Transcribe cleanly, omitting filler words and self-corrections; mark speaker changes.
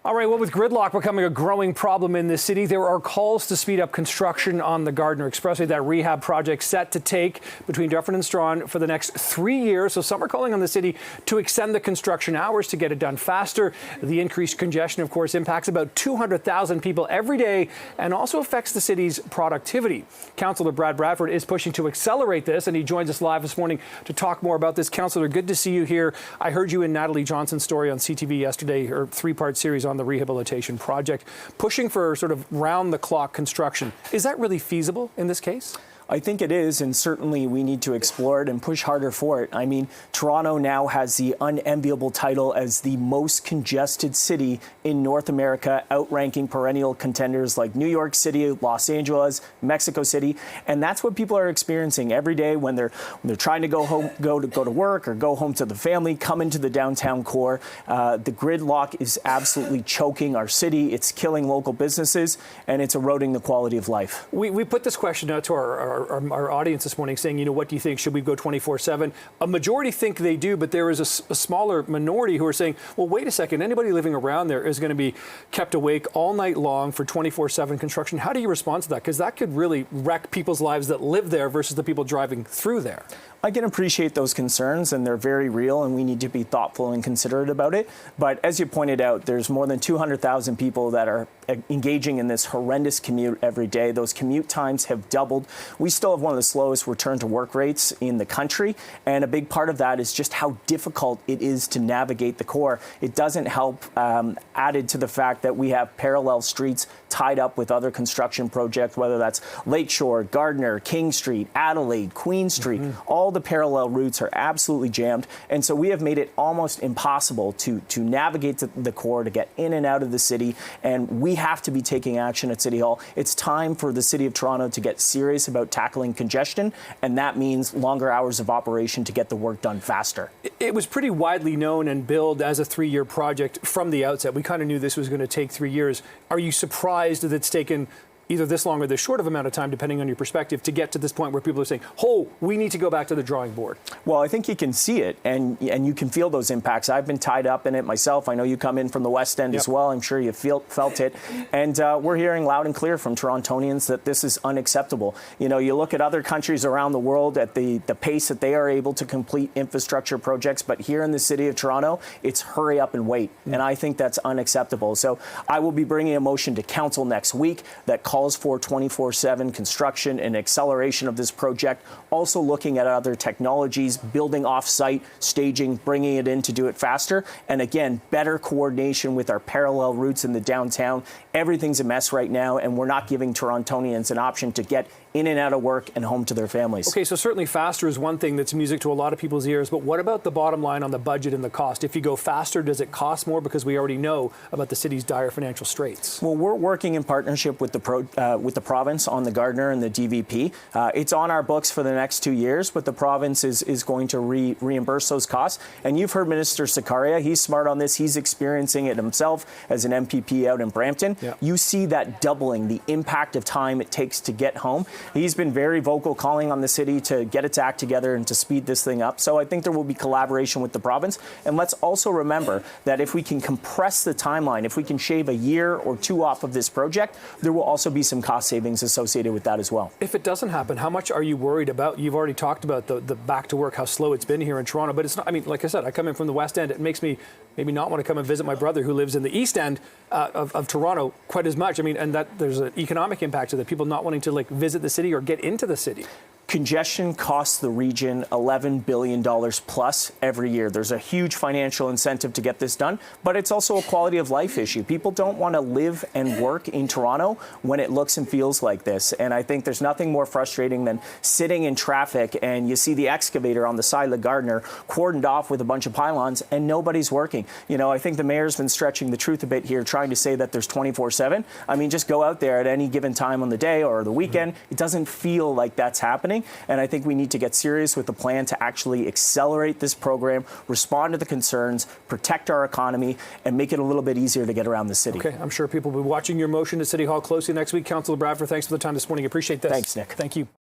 Speaker 1: All right, well, with gridlock becoming a growing problem in the city, there are calls to speed up construction on the Gardiner Expressway, that rehab project set to take between Dufferin and Strawn for the next 3 years. So some are calling on the city to extend the construction hours to get it done faster. The increased congestion, of course, impacts about 200,000 people every day and also affects the city's productivity. Councillor Brad Bradford is pushing to accelerate this, and he joins us live this morning to talk more about this. Councillor, good to see you here. I heard you in Natalie Johnson's story on CTV yesterday, her three-part series on the rehabilitation project, pushing for sort of round-the-clock construction. Is that really feasible in this case?
Speaker 2: I think it is, and certainly we need to explore it and push harder for it. I mean, Toronto now has the unenviable title as the most congested city in North America, outranking perennial contenders like New York City, Los Angeles, Mexico City, and that's what people are experiencing every day when they're trying to go home, go to work or go home to the family, come into the downtown core. The gridlock is absolutely choking our city. It's killing local businesses, and it's eroding the quality of life.
Speaker 1: We put this question out to our audience this morning saying, you know, what do you think? Should we go 24/7? A majority think they do, but there is a smaller minority who are saying, well, wait a second, anybody living around there is going to be kept awake all night long for 24/7 construction. How do you respond to that? Because that could really wreck people's lives that live there versus the people driving through there.
Speaker 2: I can appreciate those concerns, and they're very real, and we need to be thoughtful and considerate about it. But as you pointed out, there's more than 200,000 people that are engaging in this horrendous commute every day. Those commute times have doubled. We still have one of the slowest return to work rates in the country, and a big part of that is just how difficult it is to navigate the core. It doesn't help, added to the fact that we have parallel streets tied up with other construction projects, whether that's Lakeshore, Gardiner, King Street, Adelaide, Queen Street. All the parallel routes are absolutely jammed, and so we have made it almost impossible to navigate the core, to get in and out of the city, and we have to be taking action at City Hall. It's time for the City of Toronto to get serious about tackling congestion, and that means longer hours of operation to get the work done faster.
Speaker 1: It was pretty widely known and billed as a 3-year project from the outset. We kind of knew this was going to take 3 years. Are you surprised that it's taken either this long or this short of amount of time, depending on your perspective, to get to this point where people are saying, oh, we need to go back to the drawing board?
Speaker 2: Well, I think you can see it, and you can feel those impacts. I've been tied up in it myself. I know you come in from the West End as well. I'm sure you felt it. And we're hearing loud and clear from Torontonians that this is unacceptable. You know, you look at other countries around the world at the pace that they are able to complete infrastructure projects, but here in the City of Toronto, it's hurry up and wait. And I think that's unacceptable. So I will be bringing a motion to council next week that calls for 24/7 construction and acceleration of this project, also looking at other technologies, building off-site, staging, bringing it in to do it faster, and again, better coordination with our parallel routes in the downtown. Everything's a mess right now, and we're not giving Torontonians an option to get in and out of work and home to their families.
Speaker 1: Okay, so certainly faster is one thing that's music to a lot of people's ears, but what about the bottom line on the budget and the cost? If you go faster, does it cost more? Because we already know about the city's dire financial straits.
Speaker 2: Well, we're working in partnership with the province on the Gardiner and the DVP. It's on our books for the next 2 years, but the province is going to reimburse those costs. And you've heard Minister Sakaria. He's smart on this. He's experiencing it himself as an MPP out in Brampton. Yeah. You see that doubling, the impact of time it takes to get home. He's been very vocal, calling on the city to get its act together and to speed this thing up. So I think there will be collaboration with the province. And let's also remember that if we can compress the timeline, if we can shave a year or 2 off of this project, there will also be some cost savings associated with that as well.
Speaker 1: If it doesn't happen, how much are you worried about? You've already talked about the back to work, how slow it's been here in Toronto, but it's not, I mean, like I said, I come in from the West End. It makes me maybe not want to come and visit my brother who lives in the East End of Toronto quite as much. I mean, and that there's an economic impact to that, people not wanting to like visit the city or get into the city.
Speaker 2: Congestion costs the region $11 billion plus every year. There's a huge financial incentive to get this done, but it's also a quality of life issue. People don't want to live and work in Toronto when it looks and feels like this. And I think there's nothing more frustrating than sitting in traffic and you see the excavator on the side of the Gardiner cordoned off with a bunch of pylons and nobody's working. You know, I think the mayor's been stretching the truth a bit here, trying to say that there's 24/7. I mean, just go out there at any given time on the day or the weekend. It doesn't feel like that's happening. And I think we need to get serious with the plan to actually accelerate this program, respond to the concerns, protect our economy, and make it a little bit easier to get around the city.
Speaker 1: Okay, I'm sure people will be watching your motion at City Hall closely next week. Councillor Bradford, thanks for the time this morning. Appreciate this.
Speaker 2: Thanks, Nick.
Speaker 1: Thank you.